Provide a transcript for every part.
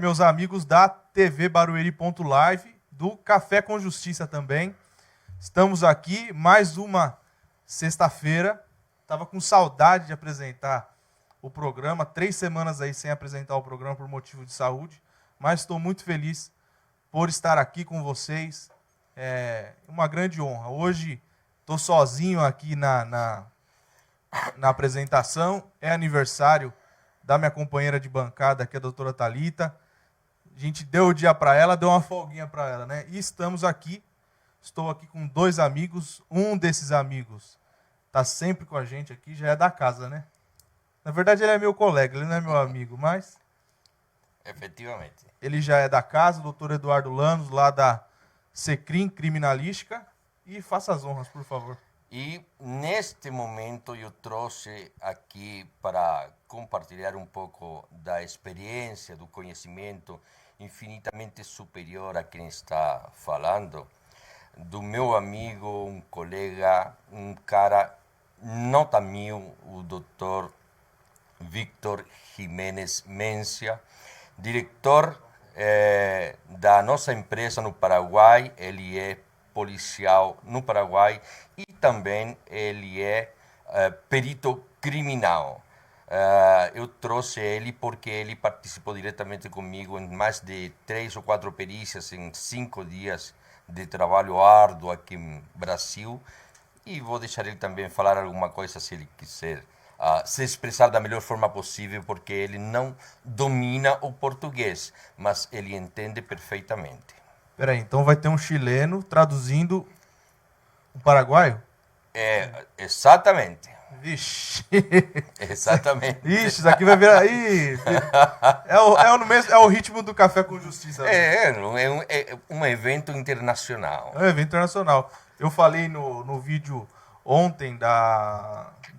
Meus amigos da TV Barueri.live, do Café com Justiça também. Estamos aqui, mais uma sexta-feira. Estava com saudade de apresentar o programa, 3 semanas aí sem apresentar o programa por motivo de saúde, mas estou muito feliz por estar aqui com vocês. É uma grande honra. Hoje estou sozinho aqui na apresentação. É aniversário da minha companheira de bancada, que é a doutora Thalita. A gente deu o dia para ela, deu uma folguinha para ela, né? E estamos aqui. Estou aqui com 2 amigos. Um desses amigos está sempre com a gente aqui, já é da casa, né? Na verdade, ele é meu colega, ele não é meu amigo, mas... Efetivamente. Ele já é da casa, o doutor Eduardo Lanos, lá da Secrim Criminalística. E faça as honras, por favor. E neste momento eu trouxe aqui para compartilhar um pouco da experiência, do conhecimento infinitamente superior a quem está falando, do meu amigo, um colega, um cara nota mil, o doutor Victor Jiménez Mencia, diretor da nossa empresa no Paraguai. Ele é policial no Paraguai e também ele é perito criminal. Eu trouxe ele porque ele participou diretamente comigo em mais de 3 ou 4 perícias em 5 dias de trabalho árduo aqui no Brasil, e vou deixar ele também falar alguma coisa se ele quiser se expressar da melhor forma possível, porque ele não domina o português, mas ele entende perfeitamente. Peraí, então vai ter um chileno traduzindo o paraguaio? Exatamente. Vixe. Exatamente. Ixi, isso aqui vai virar... Ih, é o ritmo do Café com Justiça. É um evento internacional. É um evento internacional. Eu falei no vídeo ontem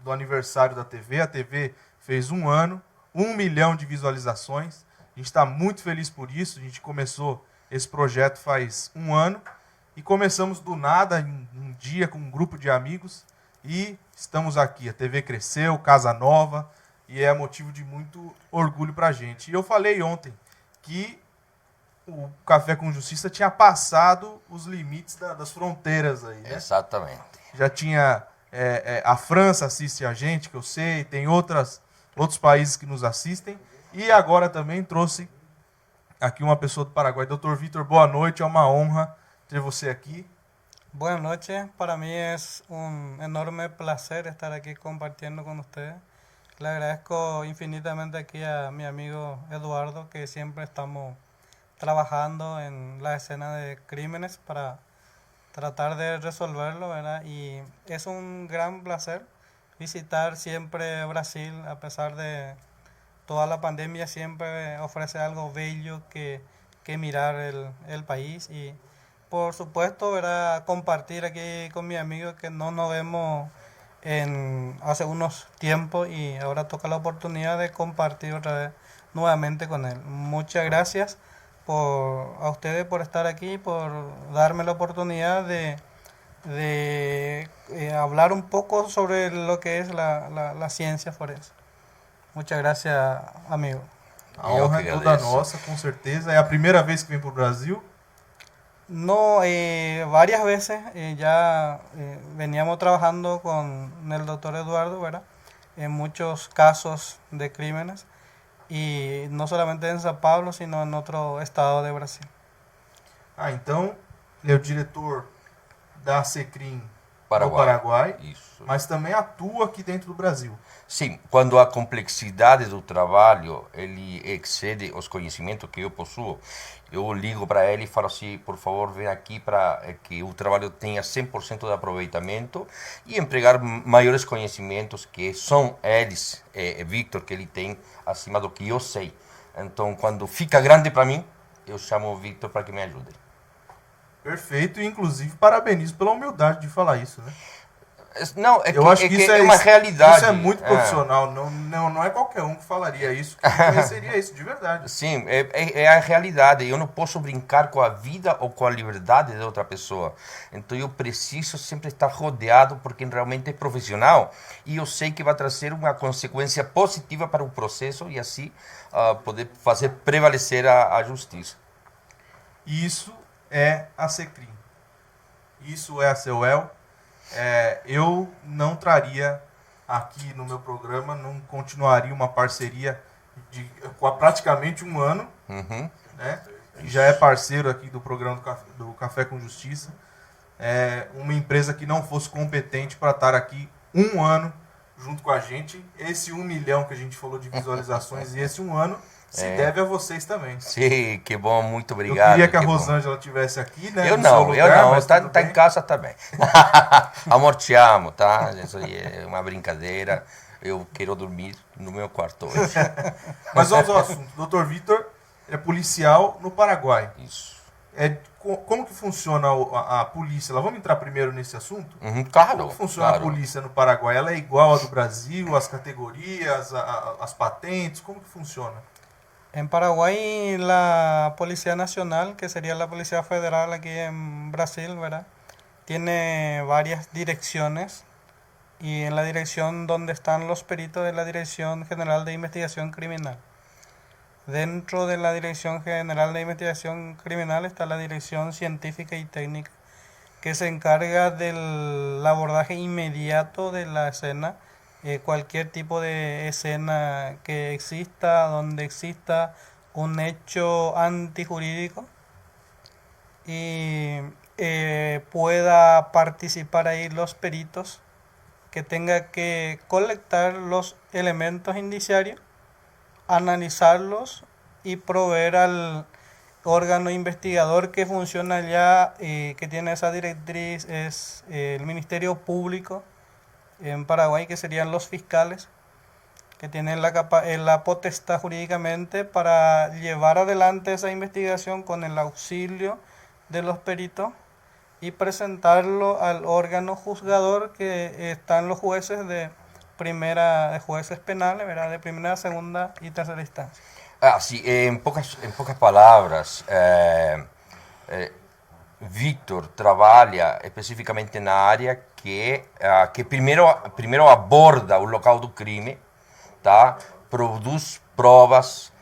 do aniversário da TV. A TV fez 1 ano, 1 milhão de visualizações. A gente está muito feliz por isso. A gente começou esse projeto faz 1 ano e começamos do nada, em um dia, com um grupo de amigos, e estamos aqui. A TV cresceu, casa nova, e é motivo de muito orgulho para a gente. E eu falei ontem que o Café com Justiça tinha passado os limites das fronteiras aí, né? Exatamente. Já tinha... a França assiste a gente, que eu sei, tem outros países que nos assistem, e agora também trouxe aqui uma pessoa do Paraguai. Doutor Vitor, boa noite, é uma honra ter você aqui. Buenas noches, para mí es un enorme placer estar aquí compartiendo con ustedes. Le agradezco infinitamente aquí a mi amigo Eduardo, que siempre estamos trabajando en la escena de crímenes para tratar de resolverlo, ¿verdad? Y es un gran placer visitar siempre Brasil, a pesar de toda la pandemia, siempre ofrece algo bello que mirar el país. Y por supuesto, ¿verdad?, compartir aquí con mi amigo, que no nos vemos hace unos tiempos, y ahora toca la oportunidad de compartir otra vez nuevamente con él. Muchas gracias a ustedes por estar aquí, por darme la oportunidad de hablar un poco sobre lo que es la ciencia forense. Muchas gracias, amigo. A honra é toda nossa, com certeza. É a primeira vez que vem para o Brasil? No, varias veces ya veníamos trabajando con el doctor Eduardo, ¿verdad?, en muchos casos de crímenes, y no solamente en São Paulo, sino en otro estado de Brasil. Então, ele é o diretor da Secrim no Paraguai, Isso. mas também atua aqui dentro do Brasil. Sim, quando a complexidade do trabalho ele excede os conhecimentos que eu possuo, eu ligo para ele e falo assim: por favor, vem aqui para que o trabalho tenha 100% de aproveitamento e empregar maiores conhecimentos, que são eles, Victor, que ele tem acima do que eu sei. Então, quando fica grande para mim, eu chamo o Victor para que me ajude. Perfeito, e inclusive parabenizo pela humildade de falar isso, né? Não, Eu acho que isso é uma realidade. Isso é muito profissional. Não é qualquer um que falaria isso, que reconheceria isso, de verdade. Sim, é a realidade. Eu não posso brincar com a vida ou com a liberdade de outra pessoa. Então eu preciso sempre estar rodeado por quem realmente é profissional. E eu sei que vai trazer uma consequência positiva para o processo e assim poder fazer prevalecer a justiça. Isso é a Secrim. Isso é a Ceuel. Eu não traria aqui no meu programa, não continuaria uma parceria há praticamente um ano, né? Já é parceiro aqui do programa do Café com Justiça. Uma empresa que não fosse competente para estar aqui um ano junto com a gente. Esse 1 milhão que a gente falou de visualizações e esse um ano se deve a vocês também. Sim, que bom, muito obrigado. Eu queria que a Rosângela estivesse aqui, né? Eu não, está em casa também. Amor, te amo, tá? Isso aí é uma brincadeira. Eu quero dormir no meu quarto hoje. Mas vamos ao assunto. Dr. Vitor é policial no Paraguai. Isso. Como que funciona a polícia? Vamos entrar primeiro nesse assunto? Claro. Como que funciona a polícia no Paraguai? Ela é igual à do Brasil, as categorias, as patentes? Como que funciona? En Paraguay, la Policía Nacional, que sería la Policía Federal aquí en Brasil, ¿verdad? Tiene varias direcciones y en la dirección donde están los peritos de la Dirección General de Investigación Criminal. Dentro de la Dirección General de Investigación Criminal está la Dirección Científica y Técnica, que se encarga del abordaje inmediato de la escena. Cualquier tipo de escena que exista, donde exista un hecho antijurídico y pueda participar ahí los peritos, que tenga que colectar los elementos indiciarios, analizarlos y proveer al órgano investigador que funciona allá, que tiene esa directriz, es el Ministerio Público en Paraguay, que serían los fiscales, que tienen la potestad jurídicamente para llevar adelante esa investigación con el auxilio de los peritos y presentarlo al órgano juzgador, que están los jueces de jueces penales, ¿verdad? De primera, segunda y tercera instancia. Sí, en pocas palabras, Victor trabalha especificamente na área que primeiro aborda o local do crime, tá? Produz provas,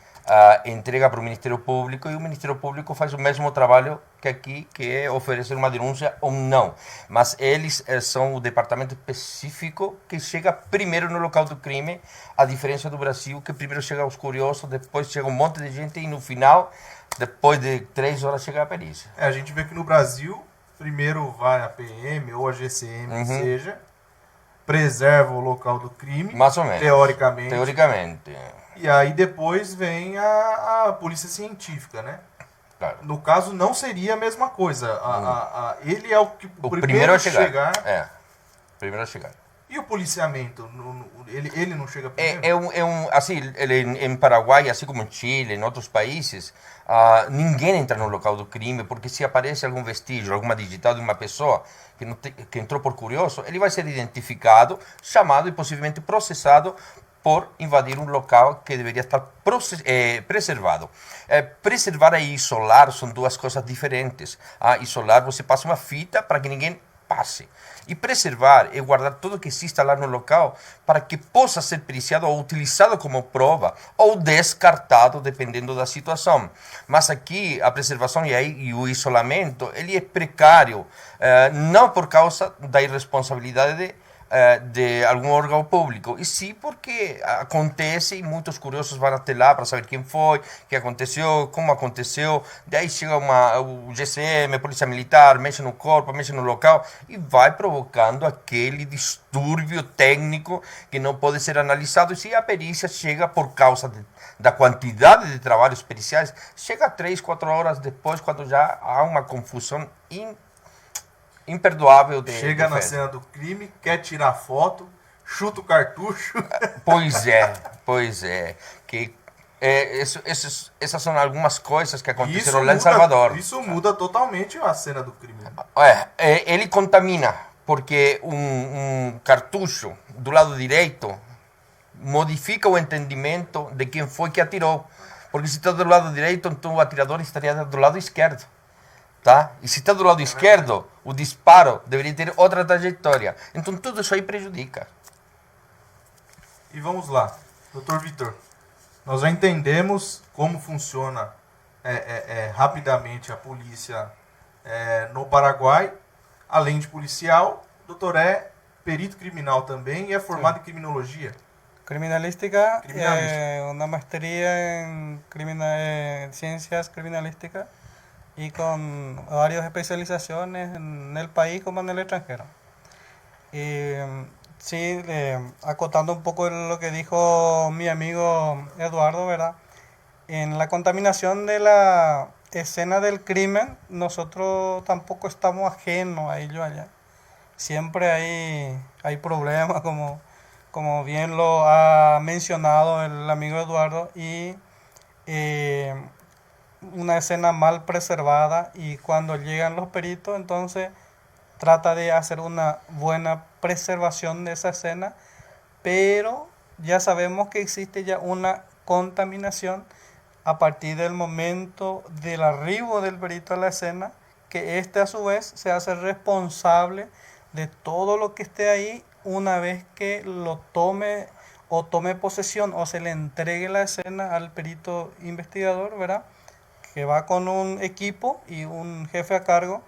entrega para o Ministério Público e o Ministério Público faz o mesmo trabalho que aqui, que é oferecer uma denúncia ou não. Mas eles são o departamento específico que chega primeiro no local do crime, a diferença do Brasil, que primeiro chega os curiosos, depois chega um monte de gente e no final, depois de 3 horas, chega a perícia. A gente vê que no Brasil, primeiro vai a PM ou a GCM, que seja, preserva o local do crime, mais ou menos, teoricamente. E aí depois vem a polícia científica, né? Claro. No caso, não seria a mesma coisa. Ele é o primeiro a chegar. Primeiro a chegar. E o policiamento? Ele não chega primeiro? Assim, em Paraguai, assim como em Chile, em outros países, ninguém entra no local do crime, porque se aparece algum vestígio, alguma digital de uma pessoa que entrou por curioso, ele vai ser identificado, chamado e possivelmente processado por invadir um local que deveria estar preservado. Preservar e isolar são duas coisas diferentes. Isolar, você passa uma fita para que ninguém passe. E preservar é guardar tudo que exista lá no local para que possa ser periciado ou utilizado como prova ou descartado, dependendo da situação. Mas aqui a preservação e o isolamento, ele é precário, não por causa da irresponsabilidade de algum órgão público, e sim porque acontece e muitos curiosos vão até lá para saber quem foi, o que aconteceu, como aconteceu. Daí chega o GCM, a Polícia Militar, mexe no corpo, mexe no local e vai provocando aquele distúrbio técnico que não pode ser analisado. E se a perícia chega, por causa da quantidade de trabalhos periciais, chega 3, 4 horas depois, quando já há uma confusão imperdoável. Chega na cena do crime, quer tirar foto, chuta o cartucho. Pois é. Essas são algumas coisas que aconteceram lá em Salvador. Isso muda totalmente a cena do crime. Ele contamina, porque um cartucho do lado direito modifica o entendimento de quem foi que atirou. Porque se está do lado direito, então o atirador estaria do lado esquerdo. Tá? E se está do lado esquerdo, o disparo deveria ter outra trajetória. Então tudo isso aí prejudica. E vamos lá, Dr. Vitor, nós já entendemos como funciona rapidamente a polícia no Paraguai. Além de policial, o doutor é perito criminal também e é formado em criminologia. Criminalística, una maestría en ciencias criminalísticas y con varias especializaciones en el país como en el extranjero. Y sí, acotando un poco lo que dijo mi amigo Eduardo, ¿verdad? En la contaminación de la escena del crimen, nosotros tampoco estamos ajenos a ello allá. Siempre hay problemas, como bien lo ha mencionado el amigo Eduardo, y una escena mal preservada, y cuando llegan los peritos, entonces trata de hacer una buena preservación de esa escena, pero ya sabemos que existe ya una contaminación a partir del momento del arribo del perito a la escena, que éste a su vez se hace responsable de todo lo que esté ahí una vez que lo tome posesión o se le entregue la escena al perito investigador, ¿verdad? Que va con un equipo y un jefe a cargo,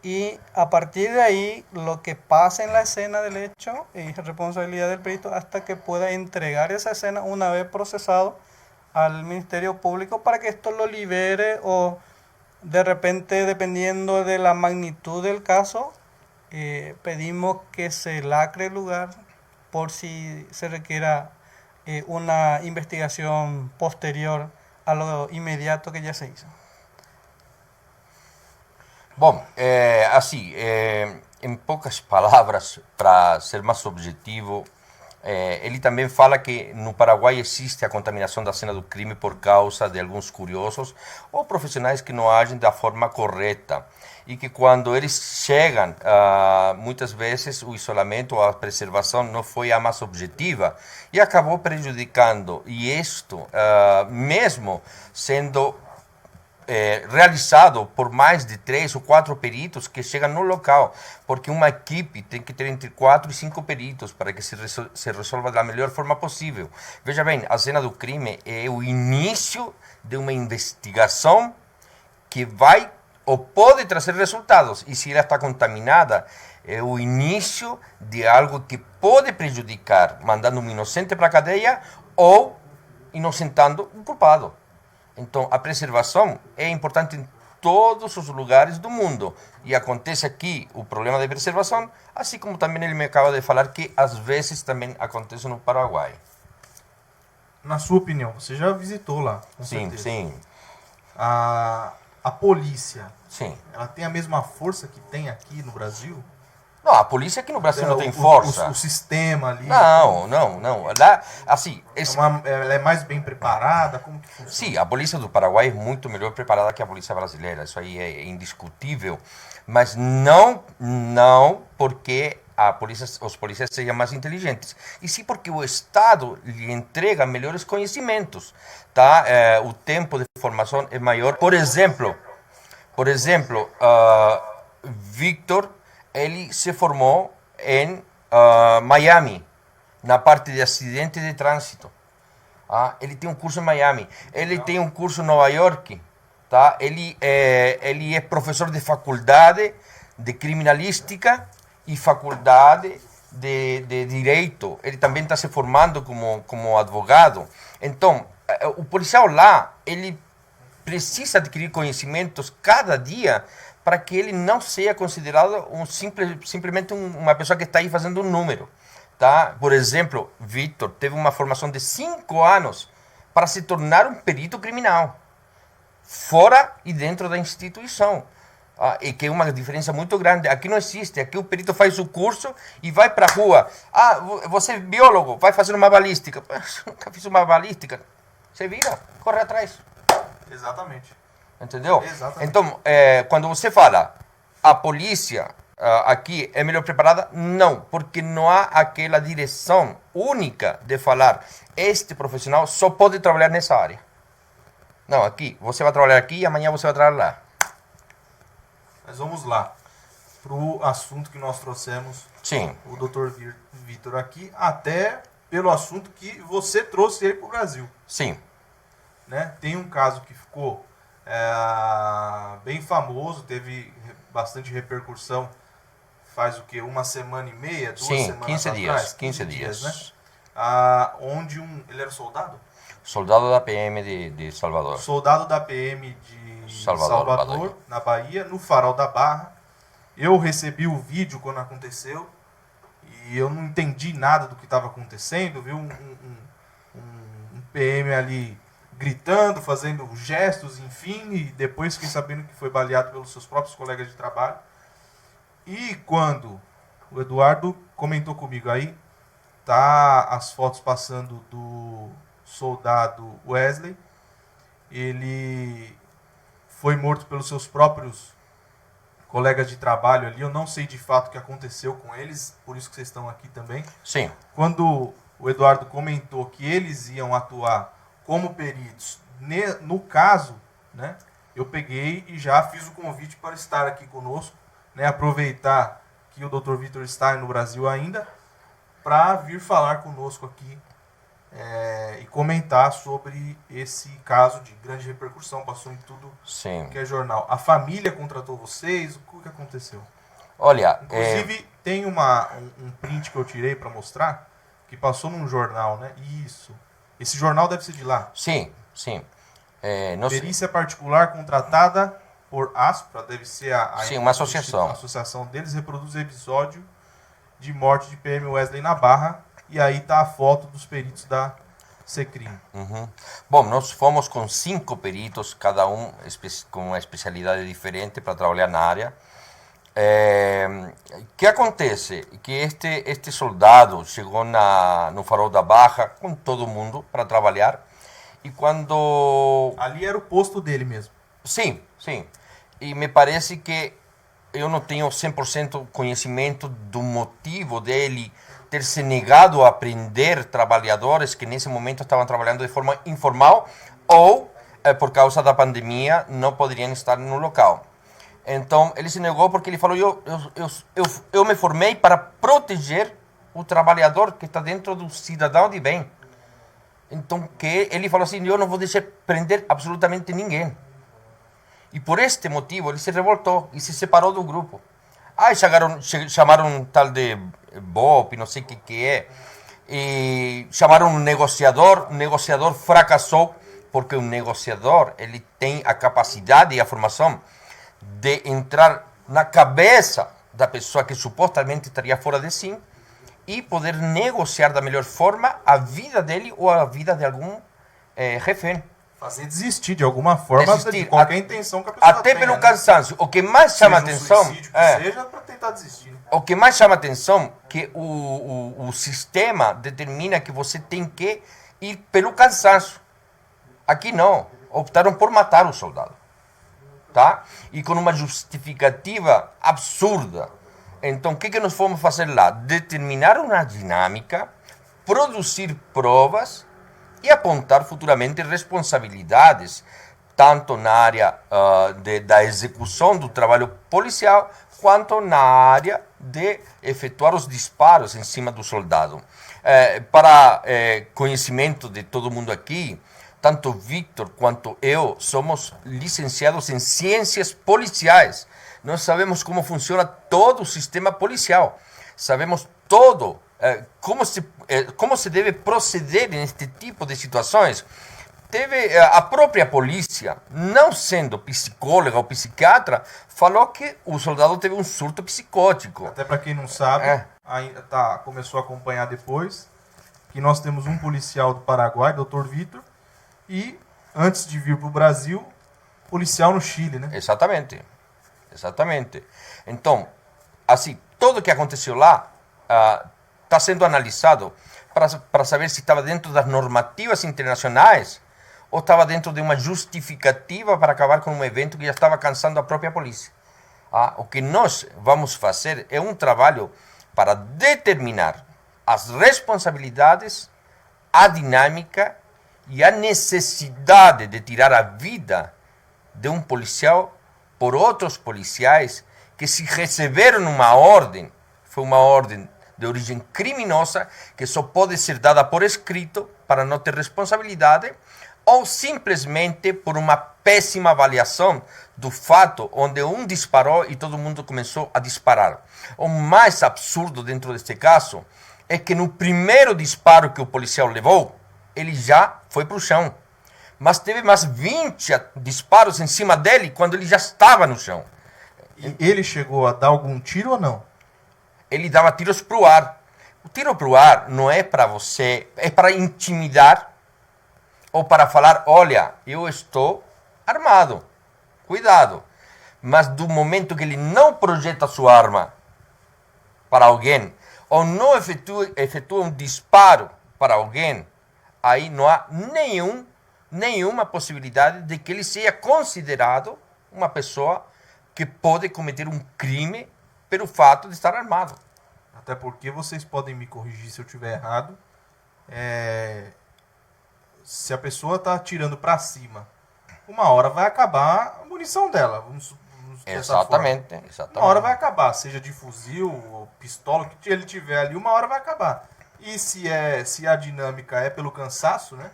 y a partir de ahí lo que pasa en la escena del hecho es responsabilidad del perito hasta que pueda entregar esa escena una vez procesado al Ministerio Público para que esto lo libere, o de repente, dependiendo de la magnitud del caso, pedimos que se lacre el lugar por si se requiera una investigación posterior a lo inmediato que ya se hizo. Bom, assim, em poucas palavras, para ser mais objetivo, ele também fala que no Paraguai existe a contaminação da cena do crime por causa de alguns curiosos ou profissionais que não agem da forma correta, e que quando eles chegam, muitas vezes o isolamento ou a preservação não foi a mais objetiva e acabou prejudicando. E isto, mesmo sendo realizado por mais de 3 ou 4 peritos que chegam no local, porque uma equipe tem que ter entre 4 e 5 peritos para que se resolva da melhor forma possível. Veja bem, a cena do crime é o início de uma investigação que vai ou pode trazer resultados, e se ela está contaminada, é o início de algo que pode prejudicar, mandando um inocente para a cadeia ou inocentando um culpado. Então, a preservação é importante em todos os lugares do mundo. E acontece aqui o problema de preservação, assim como também ele me acaba de falar que às vezes também acontece no Paraguai. Na sua opinião, você já visitou lá? Com Sim, certeza. sim. A polícia, Sim. ela tem a mesma força que tem aqui no Brasil? Não, a polícia aqui no Brasil não tem força. O sistema ali. Não. Lá, assim, ela é mais bem preparada? Como que funciona? sim, a polícia do Paraguai é muito melhor preparada que a polícia brasileira. Isso aí é indiscutível. Mas não porque os policiais sejam mais inteligentes, e sim porque o Estado lhe entrega melhores conhecimentos. Tá? O tempo de formação é maior. Por exemplo, Victor, ele se formou em Miami, na parte de acidente de trânsito. Ele tem um curso em Miami. Ele tem um curso em Nova York. Tá? Ele é professor de faculdade de criminalística e faculdade de direito. Ele também está se formando como advogado. Então, o policial lá, ele precisa adquirir conhecimentos cada dia para que ele não seja considerado simplesmente uma pessoa que está aí fazendo um número. Tá? Por exemplo, Victor teve uma formação de 5 anos para se tornar um perito criminal, fora e dentro da instituição. E que é uma diferença muito grande. Aqui não existe. Aqui o perito faz o curso e vai para a rua. Você é biólogo, vai fazer uma balística. Nunca fiz uma balística. Você vira, corre atrás. Exatamente. Entendeu? Exatamente. Então, quando você fala a polícia aqui é melhor preparada? Não, porque não há aquela direção única de falar este profissional só pode trabalhar nessa área. Não, aqui, você vai trabalhar aqui e amanhã você vai trabalhar lá. Mas vamos lá, para o assunto que nós trouxemos. Sim. O Dr. Vítor aqui, até pelo assunto que você trouxe ele para o Brasil. Sim. Né? Tem um caso que ficou bem famoso, teve bastante repercussão faz o quê? Uma semana e meia, 2 semanas 15 atrás? dias. 15 dias. Né? Onde ele era soldado? Soldado da PM de Salvador. Soldado da PM de Salvador, na Bahia, no Farol da Barra. Eu recebi o vídeo quando aconteceu e eu não entendi nada do que estava acontecendo. Vi um PM ali gritando, fazendo gestos, enfim, e depois fiquei sabendo que foi baleado pelos seus próprios colegas de trabalho. E quando o Eduardo comentou comigo, aí tá as fotos passando do soldado Wesley, ele foi morto pelos seus próprios colegas de trabalho ali. Eu não sei de fato o que aconteceu com eles, por isso que vocês estão aqui também. Sim. Quando o Eduardo comentou que eles iam atuar como peritos no caso, né, eu peguei e já fiz o convite para estar aqui conosco, né, aproveitar que o Dr. Vítor está no Brasil ainda, para vir falar conosco aqui e comentar sobre esse caso de grande repercussão, passou em tudo Sim. que é jornal. A família contratou vocês? O que aconteceu? Olha, inclusive tem um print que eu tirei para mostrar, que passou num jornal, né? Isso. Esse jornal deve ser de lá. Sim, sim. Perícia particular contratada por ASPRA, deve ser sim, uma associação. A associação deles reproduz o episódio de morte de PM Wesley na Barra, e aí tá a foto dos peritos da Secrim. Uhum. Bom, nós fomos com 5 peritos, cada um com uma especialidade diferente para trabalhar na área. O que acontece? Que este soldado chegou no Farol da Barra com todo mundo para trabalhar, e quando... Ali era o posto dele mesmo. Sim, sim. E me parece que eu não tenho 100% conhecimento do motivo dele ter se negado a aprender trabalhadores que nesse momento estavam trabalhando de forma informal ou, por causa da pandemia, não poderiam estar no local. Então, ele se negou porque ele falou, eu me formei para proteger o trabalhador que está dentro do cidadão de bem. Então, ele falou assim, eu não vou deixar prender absolutamente ninguém. E por este motivo, ele se revoltou e se separou do grupo. Aí chamaram um tal de Bob, não sei o que é, e chamaram um negociador. O negociador fracassou, porque o negociador ele tem a capacidade e a formação de entrar na cabeça da pessoa que supostamente estaria fora de si e poder negociar da melhor forma a vida dele ou a vida de algum refém. Fazer desistir de alguma forma de qualquer intenção que a pessoa até tenha, pelo né? cansaço. O que mais chama atenção seja para tentar desistir. Né? O que mais chama atenção que o sistema determina que você tem que ir pelo cansaço. Aqui não, optaram por matar o soldado, tá? E com uma justificativa absurda. Então, o que nós fomos fazer lá? Determinar uma dinâmica, produzir provas e apontar futuramente responsabilidades, tanto na área da execução do trabalho policial, quanto na área de efetuar os disparos em cima do soldado. Para conhecimento de todo mundo aqui, tanto Vítor quanto eu somos licenciados em ciências policiais. Nós sabemos como funciona todo o sistema policial. Sabemos todo como se deve proceder neste tipo de situações. Teve a própria polícia, não sendo psicóloga ou psiquiatra, falou que o soldado teve um surto psicótico. Até para quem não sabe, começou a acompanhar depois, que nós temos um policial do Paraguai, Dr. Vítor, e antes de vir para o Brasil, policial no Chile, né? Exatamente. Então, assim, tudo o que aconteceu lá está sendo analisado para saber se estava dentro das normativas internacionais ou estava dentro de uma justificativa para acabar com um evento que já estava cansando a própria polícia. O que nós vamos fazer é um trabalho para determinar as responsabilidades, a dinâmica e a necessidade de tirar a vida de um policial por outros policiais que, se receberam uma ordem, foi uma ordem de origem criminosa que só pode ser dada por escrito para não ter responsabilidade, ou simplesmente por uma péssima avaliação do fato onde um disparou e todo mundo começou a disparar. O mais absurdo dentro deste caso é que no primeiro disparo que o policial levou, ele já foi para o chão. Mas teve mais 20 disparos em cima dele quando ele já estava no chão. E ele chegou a dar algum tiro ou não? Ele dava tiros para o ar. O tiro para o ar não é para você, é para intimidar ou para falar, olha, eu estou armado, cuidado. Mas do momento que ele não projeta sua arma para alguém, ou não efetua um disparo para alguém, aí não há nenhuma possibilidade de que ele seja considerado uma pessoa que pode cometer um crime pelo fato de estar armado. Até porque vocês podem me corrigir se eu estiver errado. Se a pessoa está atirando para cima, uma hora vai acabar a munição dela. Vamos Exatamente. Uma hora vai acabar, seja de fuzil ou pistola, o que ele tiver ali, uma hora vai acabar. E se a dinâmica é pelo cansaço, né?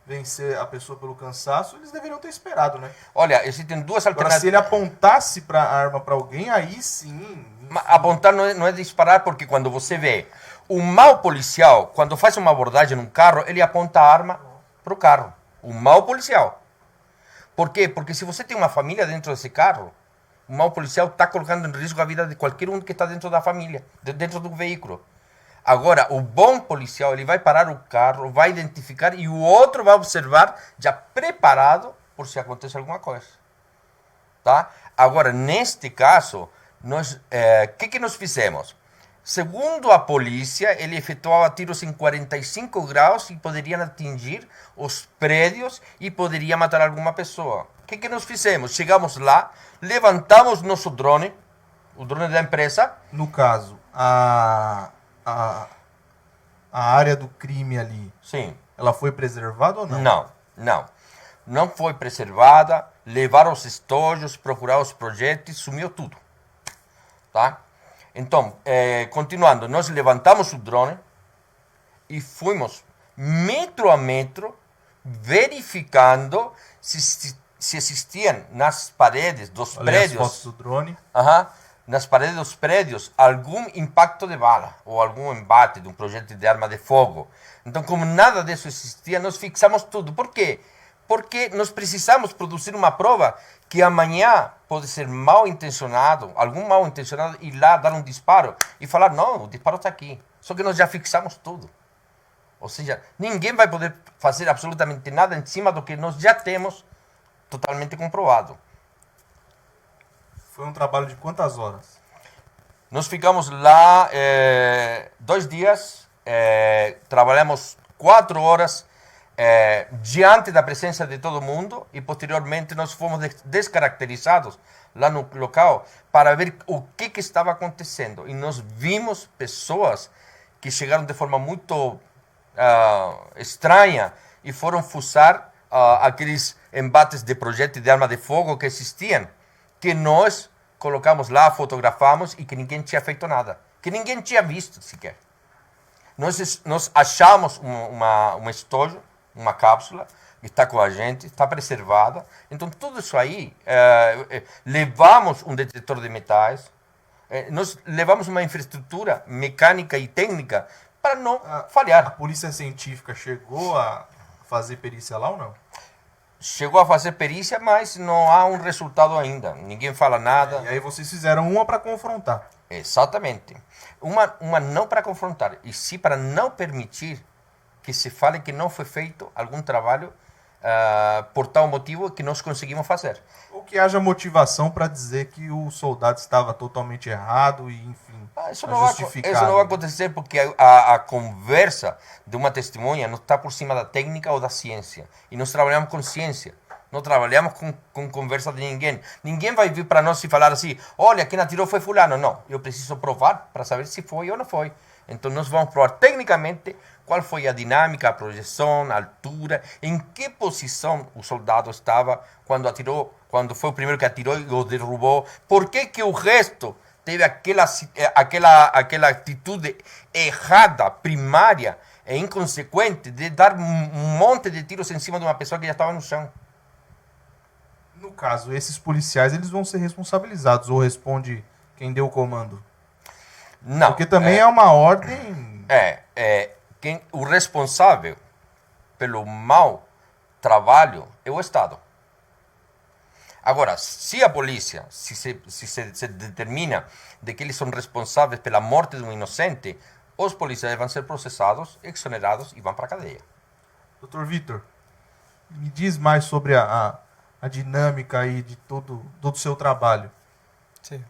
Vencer a pessoa pelo cansaço, eles deveriam ter esperado, né? Olha, existem duas Agora, alternativas. se ele apontasse para a arma para alguém, aí sim. Apontar não é disparar, porque quando você vê o mau policial, quando faz uma abordagem num carro, ele aponta a arma para o carro. O mau policial. Por quê? Porque se você tem uma família dentro desse carro, o mau policial está colocando em risco a vida de qualquer um que está dentro da família, dentro do veículo. Agora, o bom policial, ele vai parar o carro, vai identificar e o outro vai observar já preparado por se acontecer alguma coisa. Tá? Agora, neste caso, que nós fizemos? Segundo a polícia, ele efetuava tiros em 45 graus e poderiam atingir os prédios e poderia matar alguma pessoa. O que nós fizemos? Chegamos lá, levantamos nosso drone, o drone da empresa. No caso, a área do crime ali, Sim. ela foi preservada ou não? Não foi preservada, levaram os estojos, procuraram os projéteis, sumiu tudo. Tá? Então, continuando, nós levantamos o drone e fomos metro a metro verificando se existiam nas paredes dos prédios. As fotos do drone. Nas paredes dos prédios algum impacto de bala ou algum embate de um projétil de arma de fogo. Então, como nada disso existia, nós fixamos tudo. Por quê? Porque nós precisamos produzir uma prova que amanhã pode ser mal intencionado, algum mal intencionado ir lá dar um disparo e falar, não, o disparo está aqui. Só que nós já fixamos tudo. Ou seja, ninguém vai poder fazer absolutamente nada em cima do que nós já temos totalmente comprovado. Foi um trabalho de quantas horas? Nós ficamos lá 2 dias, trabalhamos 4 horas diante da presença de todo mundo e posteriormente nós fomos descaracterizados lá no local para ver o que estava acontecendo. E nós vimos pessoas que chegaram de forma muito estranha e foram fuçar aqueles embates de projétil de arma de fogo que existiam, que nós colocamos lá, fotografamos e que ninguém tinha feito nada, que ninguém tinha visto sequer. Nós achamos um estojo, uma cápsula, que está com a gente, está preservada. Então, tudo isso aí, levamos um detetor de metais, nós levamos uma infraestrutura mecânica e técnica para não falhar. A polícia científica chegou a fazer perícia lá ou não? Chegou a fazer perícia, mas não há um resultado ainda. Ninguém fala nada. E aí vocês fizeram uma para confrontar. Exatamente. Uma não para confrontar, e sim para não permitir que se fale que não foi feito algum trabalho por tal motivo que nós conseguimos fazer. Ou que haja motivação para dizer que o soldado estava totalmente errado e, enfim, isso não vai acontecer porque a conversa de uma testemunha não está por cima da técnica ou da ciência. E nós trabalhamos com ciência. Não trabalhamos com conversa de ninguém. Ninguém vai vir para nós e falar assim, olha, quem atirou foi fulano. Não, eu preciso provar para saber se foi ou não foi. Então nós vamos provar tecnicamente qual foi a dinâmica, a projeção, a altura, em que posição o soldado estava quando atirou, quando foi o primeiro que atirou e o derrubou. Por que o resto teve aquela atitude errada, primária e inconsequente de dar um monte de tiros em cima de uma pessoa que já estava no chão. No caso, esses policiais eles vão ser responsabilizados ou responde quem deu o comando? Não. Porque também é uma ordem... O responsável pelo mau trabalho é o Estado. Agora, se a polícia se determina de que eles são responsáveis pela morte de um inocente, os policiais vão ser processados, exonerados e vão para a cadeia. Doutor Vitor, me diz mais sobre a dinâmica aí de todo o seu trabalho. Sí.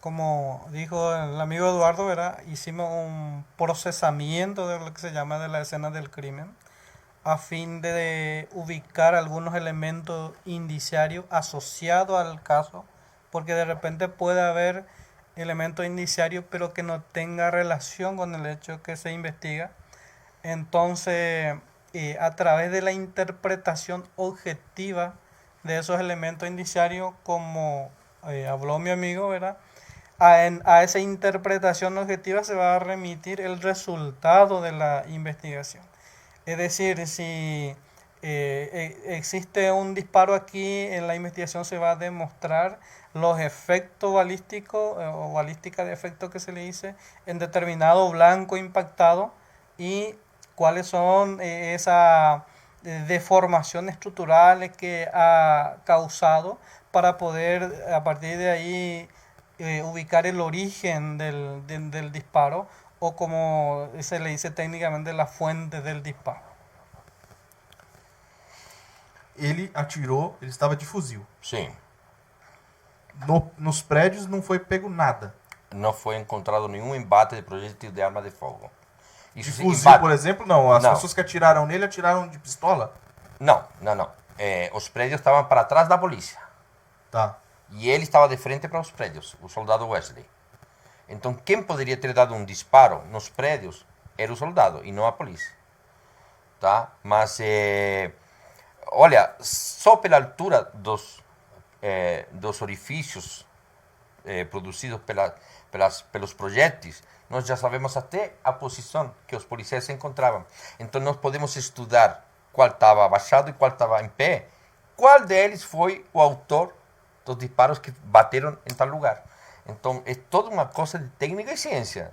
Como dijo el amigo Eduardo, ¿verdad? Hicimos un procesamiento de lo que se llama de la escena del crimen a fin de ubicar algunos elementos indiciarios asociados al caso, porque de repente puede haber elementos indiciarios pero que no tenga relación con el hecho que se investiga. Entonces, a través de la interpretación objetiva de esos elementos indiciarios, como habló mi amigo, ¿verdad? A esa interpretación objetiva se va a remitir el resultado de la investigación. Es decir, si existe un disparo aquí, en la investigación se va a demostrar los efectos balísticos o balística de efecto que se le dice en determinado blanco impactado y cuáles son esas deformaciones estructurales que ha causado para poder a partir de ahí ubicar el origen del disparo o como se le dice técnicamente la fuente del disparo. Ele atirou, ele estava de fuzil. Sim. Nos prédios não foi pego nada. Não foi encontrado nenhum embate de projétil de arma de fogo. Isso de fuzil, embate, por exemplo, não. As pessoas que atiraram nele atiraram de pistola? Não. Os prédios estavam para trás da polícia. Tá. E ele estava de frente para os prédios, o soldado Wesley. Então, quem poderia ter dado um disparo nos prédios era o soldado e não a polícia. Tá? Mas, olha, só pela altura dos orifícios produzidos pelos projéteis, nós já sabemos até a posição que os policiais se encontravam. Então, nós podemos estudar qual estava abaixado e qual estava em pé, qual deles foi o autor dos disparos que bateram em tal lugar. Então, é toda uma coisa de técnica e ciência.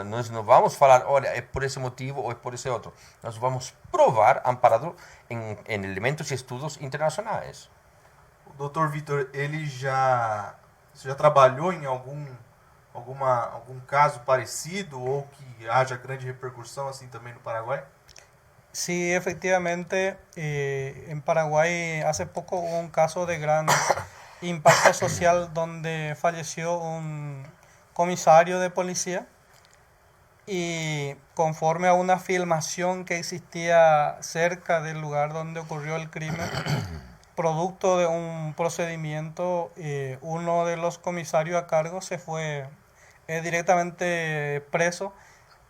Nós não vamos falar, olha, é por esse motivo ou é por esse outro. Nós vamos provar amparado em elementos e estudos internacionais. O Dr. Vitor, ele já trabalhou em algum caso parecido ou que haja grande repercussão assim também no Paraguai? Sí, efectivamente, en Paraguay hace poco hubo un caso de gran impacto social donde falleció un comisario de policía y conforme a una filmación que existía cerca del lugar donde ocurrió el crimen, producto de un procedimiento, uno de los comisarios a cargo se fue directamente preso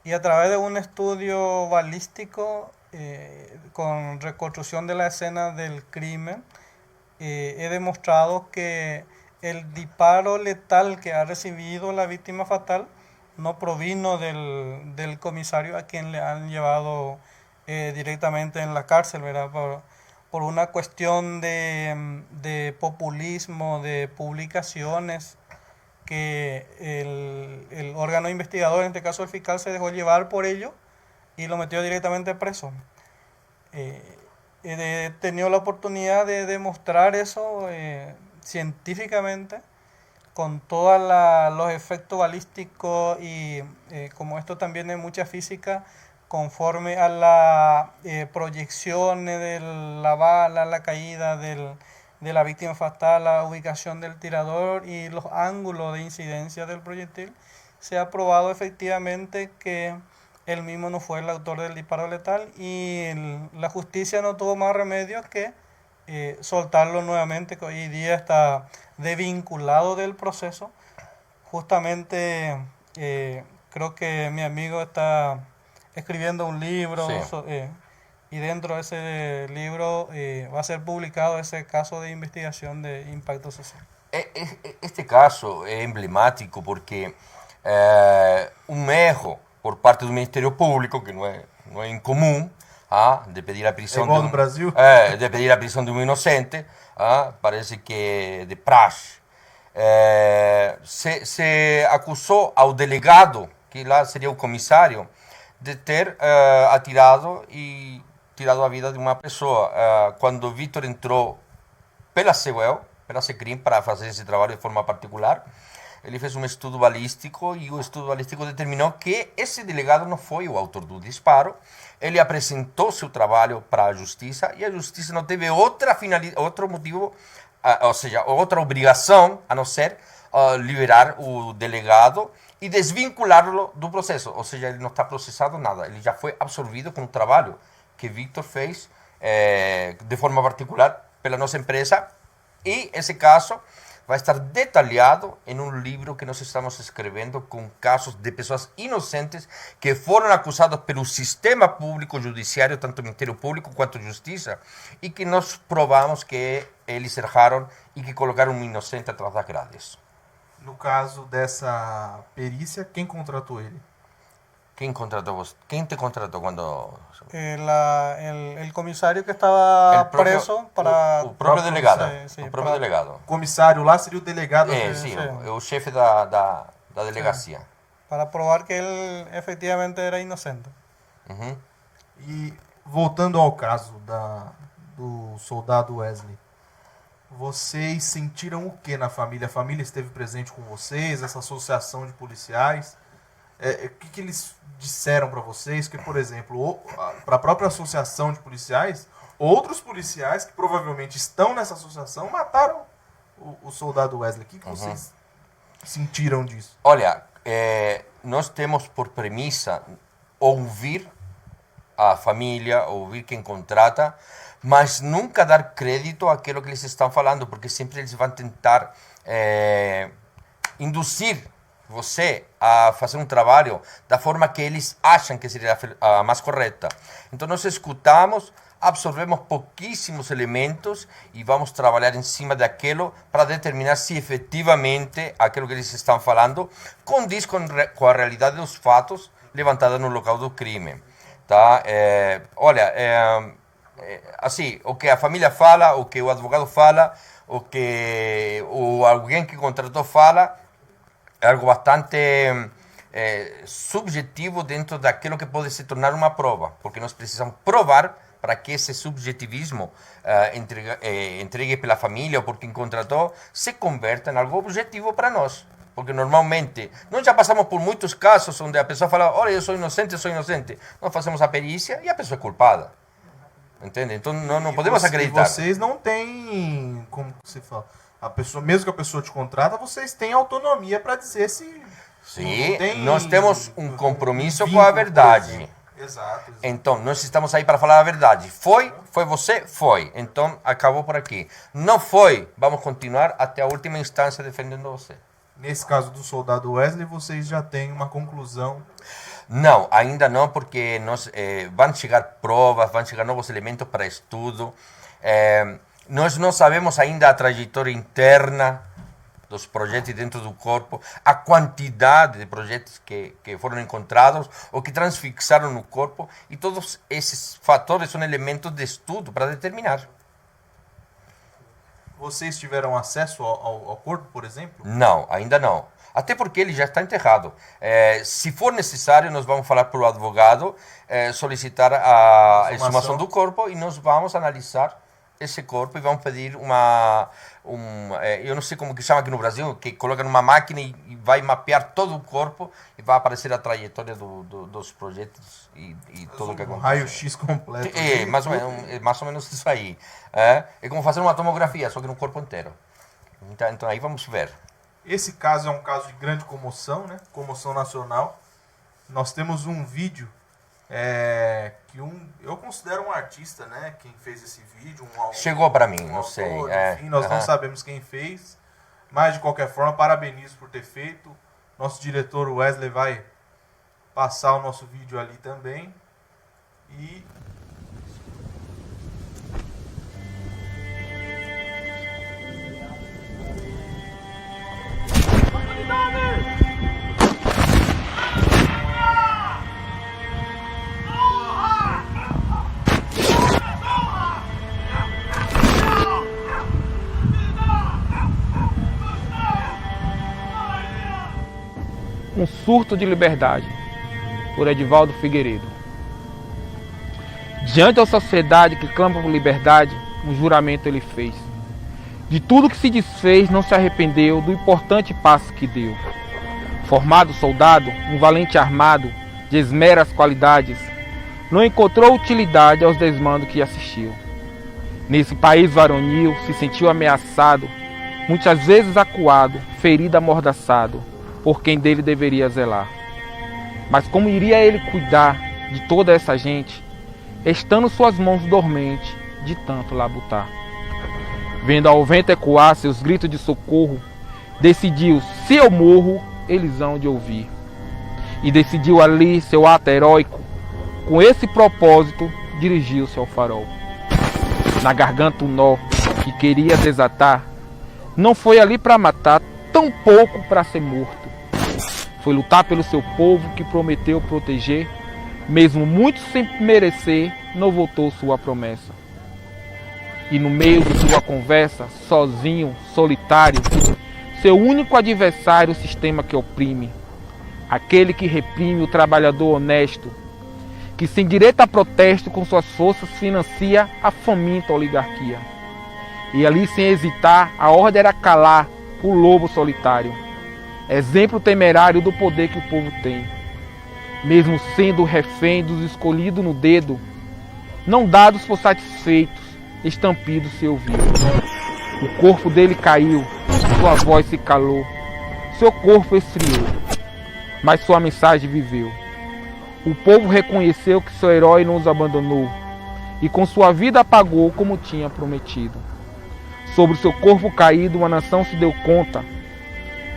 y a través de un estudio balístico con reconstrucción de la escena del crimen, he demostrado que el disparo letal que ha recibido la víctima fatal no provino del comisario a quien le han llevado directamente en la cárcel, ¿verdad? Por una cuestión de populismo, de publicaciones, que el órgano investigador, en este caso el fiscal, se dejó llevar por ello y lo metió directamente preso. He tenido la oportunidad de demostrar eso científicamente con todos los efectos balísticos y como esto también es mucha física, conforme a las proyecciones de la bala, la caída de la víctima fatal, la ubicación del tirador y los ángulos de incidencia del proyectil, se ha probado efectivamente que él mismo no fue el autor del disparo letal y la justicia no tuvo más remedio que soltarlo nuevamente, que hoy día está desvinculado del proceso. Justamente creo que mi amigo está escribiendo un libro Sí. y dentro de ese libro va a ser publicado ese caso de investigación de impacto social. Este caso é emblemático porque um erro por parte do Ministério Público, que não é incomum, de pedir a prisão igual no Brasil? de pedir a prisão de um inocente, parece que é de praxe. Se acusou ao delegado, que lá seria o comissário, de ter atirado e tirado a vida de uma pessoa. Quando Vítor entrou pela CEUEL, pela SECRIM, para fazer esse trabalho de forma particular, ele fez um estudo balístico e o estudo balístico determinou que esse delegado não foi o autor do disparo. Ele apresentou seu trabalho para a justiça e a justiça não teve outro motivo, ou seja, outra obrigação a não ser liberar o delegado e desvinculá-lo do processo. Ou seja, ele não está processado nada, ele já foi absolvido com o trabalho que Vítor fez de forma particular pela nossa empresa, e esse caso vai estar detalhado em um livro que nós estamos escrevendo com casos de pessoas inocentes que foram acusadas pelo sistema público judiciário, tanto o Ministério Público quanto a Justiça, e que nós provamos que eles erraram e que colocaram um inocente atrás das grades. No caso dessa perícia, quem contratou ele? Quem contratou você? Quem te contratou quando... El comisario que estaba preso para... O próprio delegado. Sí, O próprio delegado. O comissário lá seria o delegado. Sim, o chefe da delegacia. Para provar que ele efectivamente era inocente. Uhum. E voltando ao caso do soldado Wesley, vocês sentiram o que na família? A família esteve presente com vocês, essa associação de policiais? O que eles disseram para vocês? Que, por exemplo, para a própria associação de policiais, outros policiais que provavelmente estão nessa associação mataram o soldado Wesley. O que vocês sentiram disso? Olha, nós temos por premissa ouvir a família, ouvir quem contrata, mas nunca dar crédito àquilo que eles estão falando, porque sempre eles vão tentar induzir você a fazer um trabalho da forma que eles acham que seria a mais correta. Então nós escutamos, absorvemos pouquíssimos elementos e vamos trabalhar em cima daquilo para determinar se efetivamente aquilo que eles estão falando condiz com a realidade dos fatos levantada no local do crime. Tá? Olha, assim, o que a família fala, o que o advogado fala, o que alguém que contratou fala, é algo bastante subjetivo dentro daquilo que pode se tornar uma prova, porque nós precisamos provar para que esse subjetivismo entregue pela família ou por quem contratou se converta em algo objetivo para nós. Porque normalmente, nós já passamos por muitos casos onde a pessoa fala, olha, eu sou inocente. Nós fazemos a perícia e a pessoa é culpada. Entende? Então não podemos acreditar. Vocês não têm, como você fala, a pessoa, mesmo que a pessoa te contrata, vocês têm autonomia para dizer se... Sim, nós temos um compromisso com a verdade. Exato. Então, nós estamos aí para falar a verdade. Foi você? Foi. Então, acabou por aqui. Não foi, vamos continuar até a última instância defendendo você. Nesse caso do soldado Wesley, vocês já têm uma conclusão? Não, ainda não, porque vão chegar provas, vão chegar novos elementos para estudo. Nós não sabemos ainda a trajetória interna dos projetos dentro do corpo, a quantidade de projetos que foram encontrados ou que transfixaram no corpo, e todos esses fatores são elementos de estudo para determinar. Vocês tiveram acesso ao corpo, por exemplo? Não, ainda não. Até porque ele já está enterrado. Se for necessário, nós vamos falar para o advogado, solicitar a exumação do corpo, e nós vamos analisar esse corpo e vamos pedir eu não sei como que chama aqui no Brasil, que coloca numa máquina e vai mapear todo o corpo e vai aparecer a trajetória dos projetos e tudo o que acontece. Um raio-x completo. Mais ou menos isso aí. É como fazer uma tomografia, só que no corpo inteiro. Então aí vamos ver. Esse caso é um caso de grande comoção, né? Comoção nacional. Nós temos um vídeo Eu considero um artista, né? Quem fez esse vídeo. Chegou para mim, um não autor, sei. Enfim, nós não sabemos quem fez. Mas, de qualquer forma, parabenizo por ter feito. Nosso diretor Wesley vai passar o nosso vídeo ali também. E... Um surto de liberdade, por Edivaldo Figueiredo. Diante da sociedade que clama por liberdade, um juramento ele fez. De tudo que se desfez, não se arrependeu do importante passo que deu. Formado soldado, um valente armado, de esmeras qualidades, não encontrou utilidade aos desmandos que assistiu. Nesse país varonil, se sentiu ameaçado, muitas vezes acuado, ferido, amordaçado, por quem dele deveria zelar. Mas como iria ele cuidar de toda essa gente, estando suas mãos dormentes, de tanto labutar? Vendo ao vento ecoar seus gritos de socorro, decidiu, se eu morro, eles hão de ouvir. E decidiu ali seu ato heróico, com esse propósito, dirigiu-se ao farol. Na garganta um nó que queria desatar, não foi ali para matar, tampouco para ser morto. Foi lutar pelo seu povo que prometeu proteger, mesmo muito sem merecer, não voltou sua promessa. E no meio de sua conversa, sozinho, solitário, seu único adversário, o sistema que oprime, aquele que reprime o trabalhador honesto, que sem direito a protesto com suas forças financia a faminta oligarquia. E ali, sem hesitar, a ordem era calar o lobo solitário, exemplo temerário do poder que o povo tem. Mesmo sendo refém dos escolhidos no dedo, não dados por satisfeitos, estampidos se ouviu. O corpo dele caiu, sua voz se calou, seu corpo esfriou, mas sua mensagem viveu. O povo reconheceu que seu herói não os abandonou e com sua vida pagou como tinha prometido. Sobre seu corpo caído, uma nação se deu conta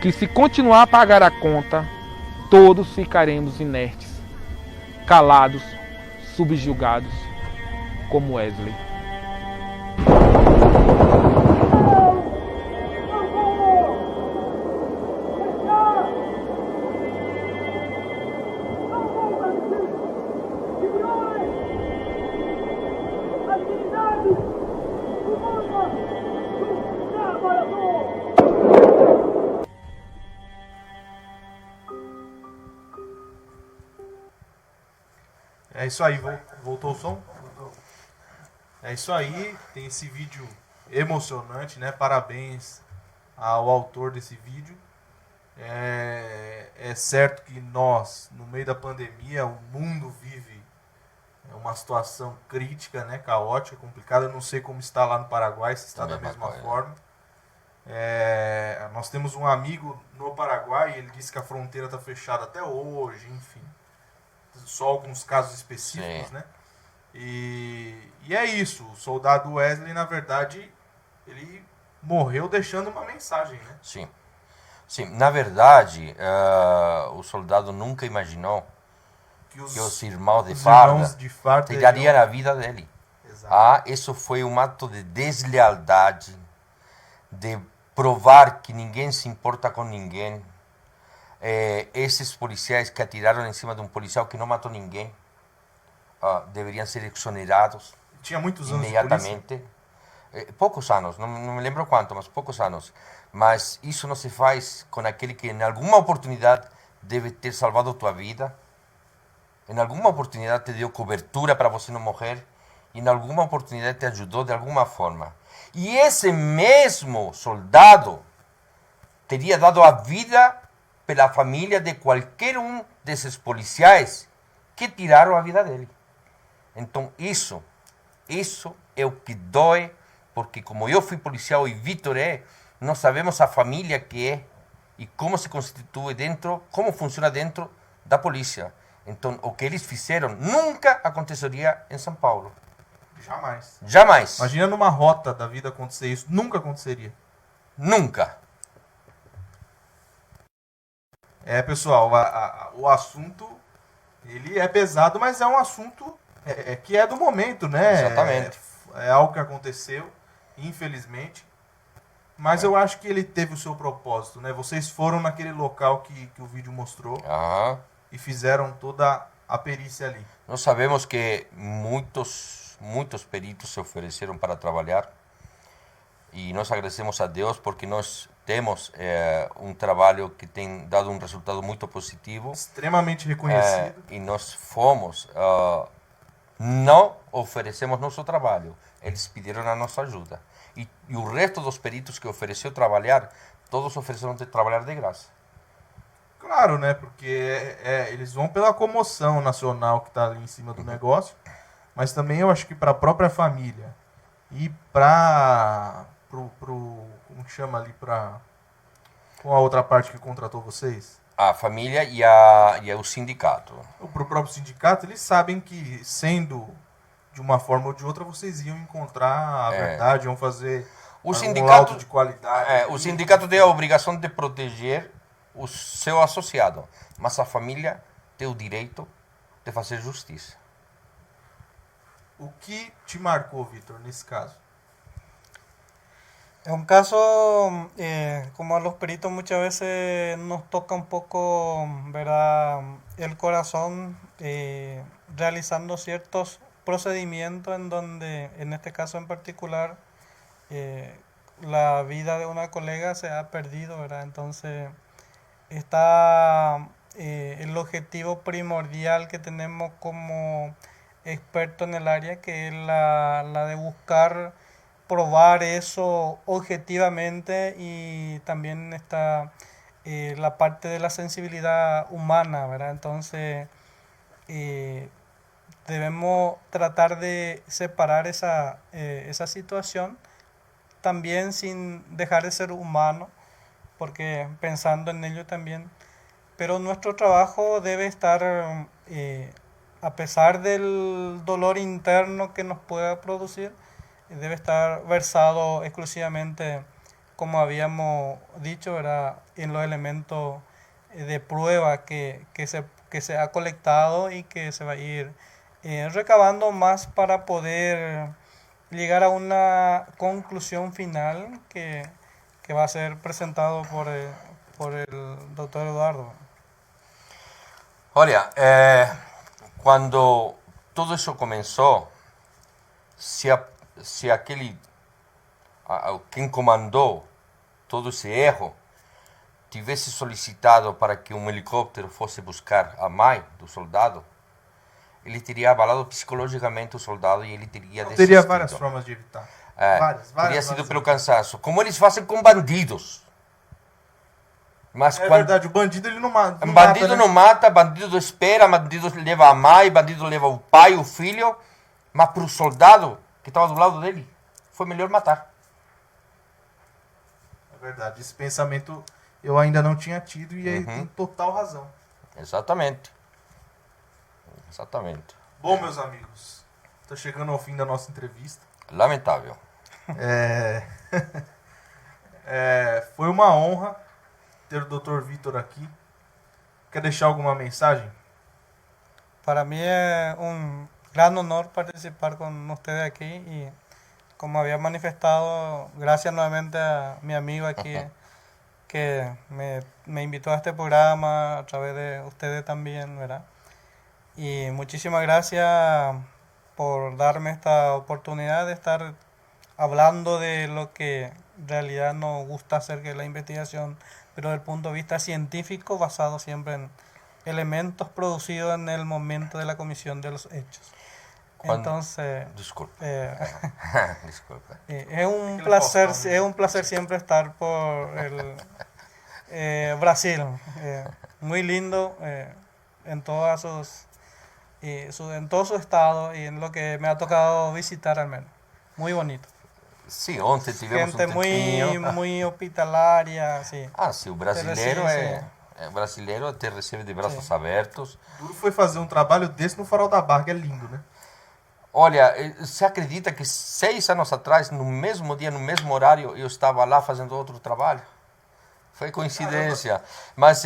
que se continuar a pagar a conta, todos ficaremos inertes, calados, subjugados, como Wesley. É isso aí, voltou o som? É isso aí, tem esse vídeo emocionante, né? Parabéns ao autor desse vídeo. É certo que nós, no meio da pandemia, o mundo vive uma situação crítica, né? Caótica, complicada. Eu não sei como está lá no Paraguai, se está da mesma forma. Nós temos um amigo no Paraguai, ele disse que a fronteira está fechada até hoje, enfim. Só alguns casos específicos, sim, né? E é isso. O soldado Wesley, na verdade, ele morreu deixando uma mensagem, né? Sim. Sim, na verdade, o soldado nunca imaginou que os irmãos de farda tirariam a vida dele. Exato. Isso foi um ato de deslealdade, de provar que ninguém se importa com ninguém. Esses policiais que atiraram em cima de um policial que não matou ninguém deveriam ser exonerados. Tinha muitos anos imediatamente. Poucos anos, não me lembro quanto, mas poucos anos. Mas isso não se faz com aquele que em alguma oportunidade deve ter salvado tua vida, em alguma oportunidade te deu cobertura para você não morrer, e em alguma oportunidade te ajudou de alguma forma. E esse mesmo soldado teria dado a vida pela família de qualquer um desses policiais que tiraram a vida dele. Então isso é o que dói, porque como eu fui policial e Vitor nós sabemos a família que é e como se constitui dentro, como funciona dentro da polícia. Então, o que eles fizeram nunca aconteceria em São Paulo. Jamais. Jamais. Imagina numa rota da vida acontecer isso. Nunca aconteceria. Nunca. Pessoal, o assunto, ele é pesado, mas é um assunto que é do momento, né? Exatamente. É algo que aconteceu, infelizmente. Mas eu acho que ele teve o seu propósito, né? Vocês foram naquele local que o vídeo mostrou e fizeram toda a perícia ali. Nós sabemos que muitos peritos se ofereceram para trabalhar e nós agradecemos a Deus porque nós temos um trabalho que tem dado um resultado muito positivo. Extremamente reconhecido. E nós fomos, não oferecemos nosso trabalho, eles pediram a nossa ajuda. E o resto dos peritos que ofereceu trabalhar, todos ofereceram trabalhar de graça. Claro, né? Porque eles vão pela comoção nacional que está ali em cima do negócio, mas também eu acho que para a própria família e para como que chama ali, com a outra parte que contratou vocês? A família e o sindicato. Para o próprio sindicato, eles sabem que, sendo de uma forma ou de outra, vocês iam encontrar a verdade, iam fazer um laudo de qualidade. O sindicato tem a obrigação de proteger o seu associado, mas a família tem o direito de fazer justiça. O que te marcou, Vítor, nesse caso? Es un caso, como a los peritos muchas veces nos toca un poco, ¿verdad?, el corazón, realizando ciertos procedimientos en donde, en este caso en particular, la vida de una colega se ha perdido, ¿verdad? Entonces, está el objetivo primordial que tenemos como experto en el área, que es la de buscar probar eso objetivamente, y también está la parte de la sensibilidad humana, ¿verdad? Entonces debemos tratar de separar esa situación, también sin dejar de ser humano, porque pensando en ello también, pero nuestro trabajo debe estar, a pesar del dolor interno que nos pueda producir, debe estar versado exclusivamente, como habíamos dicho, ¿verdad?, en los elementos de prueba que se ha colectado y que se va a ir recabando más para poder llegar a una conclusión final que va a ser presentado por el doctor Eduardo. Olha, quando todo isso começou, se aquele quem comandou todo esse erro tivesse solicitado para que um helicóptero fosse buscar a mãe do soldado, ele teria abalado psicologicamente o soldado e ele teria desistido. Teria várias formas de evitar. Várias. Teria sido pelo cansaço, como eles fazem com bandidos. Mas verdade, o bandido ele não mata. Bandido não mata, bandido espera, bandido leva a mãe, bandido leva o pai, o filho, mas para o soldado que estava do lado dele, foi melhor matar. É verdade, esse pensamento eu ainda não tinha tido e ele tem total razão. Exatamente. Bom, meus amigos, está chegando ao fim da nossa entrevista. Lamentável. Foi uma honra ter o Dr. Vítor aqui. Quer deixar alguma mensagem? Para mí es un gran honor participar con ustedes aquí, y como había manifestado, gracias nuevamente a mi amigo aquí que me invitó a este programa a través de ustedes también, ¿verdad? Y muchísimas gracias por darme esta oportunidad de estar hablando de lo que en realidad nos gusta hacer, que es la investigación, pero desde el punto de vista científico, basado siempre en elementos producidos en el momento de la comisión de los hechos. Entonces, disculpe. es un placer siempre estar por el Brasil, muy lindo en todas en todo su estado, y en lo que me ha tocado visitar al menos, muy bonito. Sí, ontem tivemos gente muy hospitalaria, sí. Sí, o brasileiro Brasileiro até recebe de braços abertos. Duro foi fazer um trabalho desse no Farol da Barra, que é lindo, né? Olha, você acredita que 6 anos atrás, no mesmo dia, no mesmo horário, eu estava lá fazendo outro trabalho? Foi coincidência. Caramba. Mas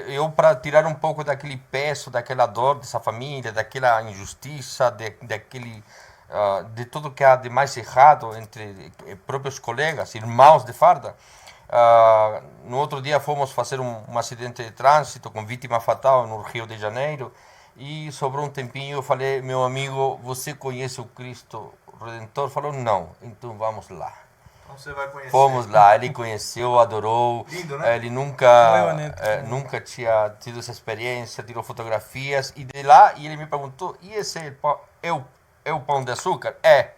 eu, para tirar um pouco daquele peso, daquela dor dessa família, daquela injustiça, de tudo que há de mais errado entre próprios colegas, irmãos de farda, no outro dia fomos fazer um acidente de trânsito com vítima fatal no Rio de Janeiro e sobrou um tempinho. Eu falei, meu amigo, você conhece o Cristo Redentor? Falou, não, então vamos lá. Então você vai conhecer. Fomos lá, ele conheceu, adorou. Lindo, né? Ele nunca tinha tido essa experiência, tirou fotografias e de lá ele me perguntou, e esse é o Pão de Açúcar? É.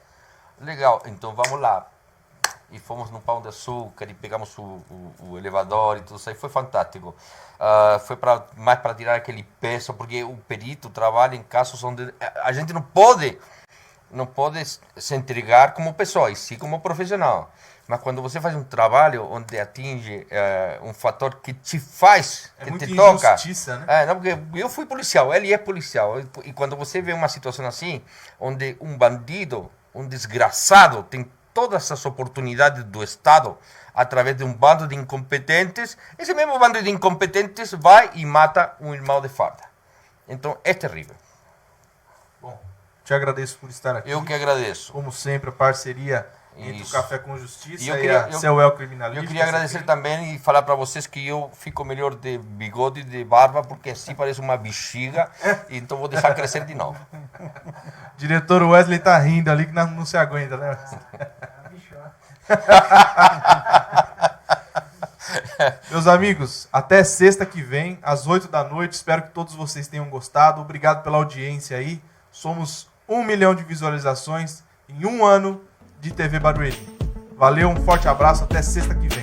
Legal, então vamos lá. E fomos no Pão de Açúcar e pegamos o elevador e tudo isso aí. Foi fantástico. Foi mais para tirar aquele peso, porque o perito trabalha em casos onde a gente não pode se entregar como pessoa, e sim como profissional. Mas quando você faz um trabalho onde atinge um fator que te faz, que te toca... Né? Não, porque eu fui policial, ele é policial. E quando você vê uma situação assim, onde um bandido, um desgraçado, tem todas as oportunidades do Estado através de um bando de incompetentes, esse mesmo bando de incompetentes vai e mata um irmão de farda. Então, é terrível. Bom, te agradeço por estar aqui. Eu que agradeço. Como sempre, a parceria entre Isso. o Café com Justiça e a Ceuel Criminalística. Eu queria agradecer também e falar para vocês que eu fico melhor de bigode e de barba, porque assim parece uma bexiga, então vou deixar crescer de novo. Diretor Wesley tá rindo ali que não se aguenta, né? Meus amigos, até sexta que vem, às 8 da noite. Espero que todos vocês tenham gostado. Obrigado pela audiência aí. Somos 1 milhão de visualizações em um ano de TV Barueri. Valeu, um forte abraço, até sexta que vem.